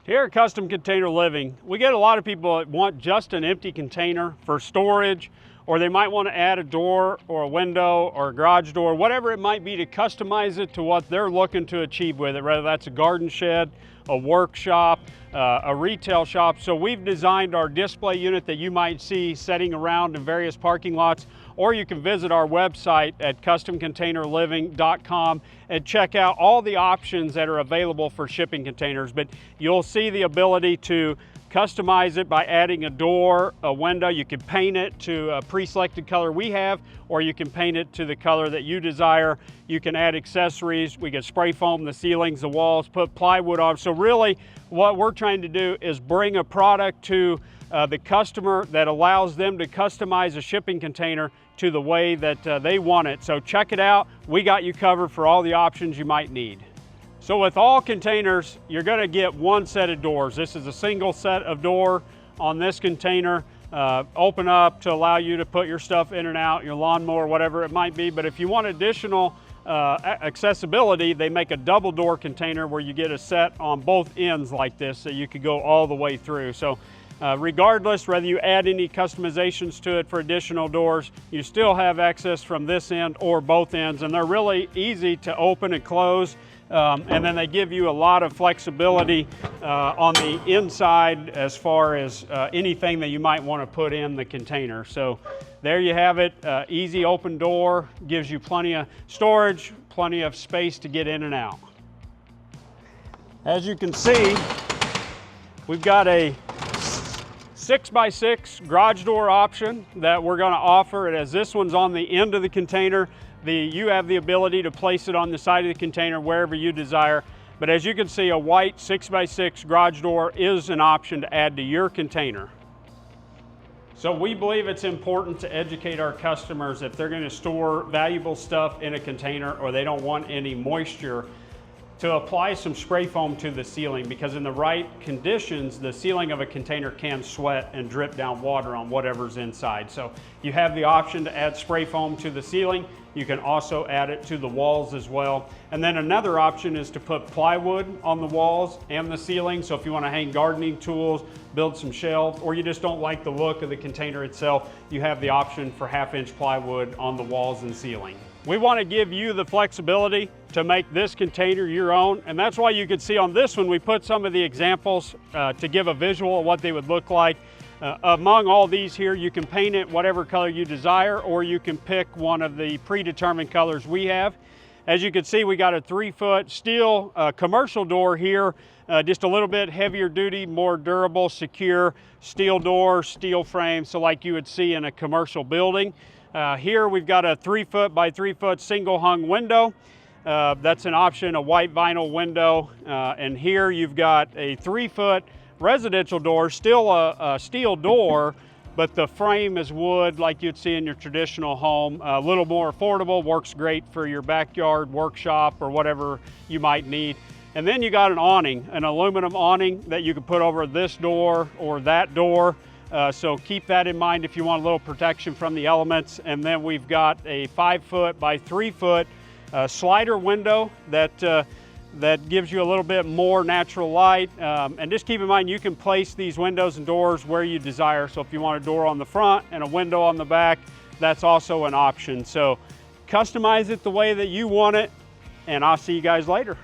Here at Custom Container Living, we get a lot of people that want just an empty container for storage, or they might want to add a door or a window or a garage door, whatever it might be, to customize it to what they're looking to achieve with it, whether that's a garden shed, a workshop, a retail shop. So we've designed our display unit that you might see setting around in various parking lots, or you can visit our website at customcontainerliving.com and check out all the options that are available for shipping containers. But you'll see the ability to customize it by adding a door, a window. You can paint it to a pre-selected color we have, or you can paint it to the color that you desire. You can add accessories. We can spray foam the ceilings, the walls, put plywood on. So really what we're trying to do is bring a product to the customer that allows them to customize a shipping container to the way that they want it. So check it out. We got you covered for all the options you might need. So with all containers, you're going to get one set of doors. This is a single set of door on this container. Open up to allow you to put your stuff in and out, your lawnmower, whatever it might be. But if you want additional accessibility, they make a double door container where you get a set on both ends like this, so you could go all the way through. So regardless, whether you add any customizations to it for additional doors, you still have access from this end or both ends, and they're really easy to open and close. And then they give you a lot of flexibility on the inside as far as anything that you might want to put in the container. So there you have it. Easy open door, gives you plenty of storage, plenty of space to get in and out. As you can see, we've got a 6x6 garage door option that we're going to offer. As this one's on the end of the container, you have the ability to place it on the side of the container wherever you desire. But as you can see, a white 6x6 garage door is an option to add to your container. So we believe it's important to educate our customers if they're going to store valuable stuff in a container or they don't want any moisture, to apply some spray foam to the ceiling, because in the right conditions, the ceiling of a container can sweat and drip down water on whatever's inside. So you have the option to add spray foam to the ceiling. You can also add it to the walls as well. And then another option is to put plywood on the walls and the ceiling. So if you want to hang gardening tools, build some shelves, or you just don't like the look of the container itself, you have the option for 1/2-inch plywood on the walls and ceiling. We want to give you the flexibility to make this container your own, and that's why you can see on this one we put some of the examples to give a visual of what they would look like. Among all these here, you can paint it whatever color you desire, or you can pick one of the predetermined colors we have. As you can see, we got a 3-foot steel commercial door here, just a little bit heavier duty, more durable, secure steel door, steel frame, so like you would see in a commercial building. Here we've got a 3-foot by 3-foot single hung window. That's an option, a white vinyl window. And here you've got a 3-foot residential door, still a steel door, but the frame is wood like you'd see in your traditional home. A little more affordable, works great for your backyard workshop or whatever you might need. And then you got an awning, an aluminum awning that you can put over this door or that door. So keep that in mind if you want a little protection from the elements. And then we've got a 5-foot by 3-foot slider window that gives you a little bit more natural light. And just keep in mind, you can place these windows and doors where you desire. So if you want a door on the front and a window on the back, that's also an option. So customize it the way that you want it, and I'll see you guys later.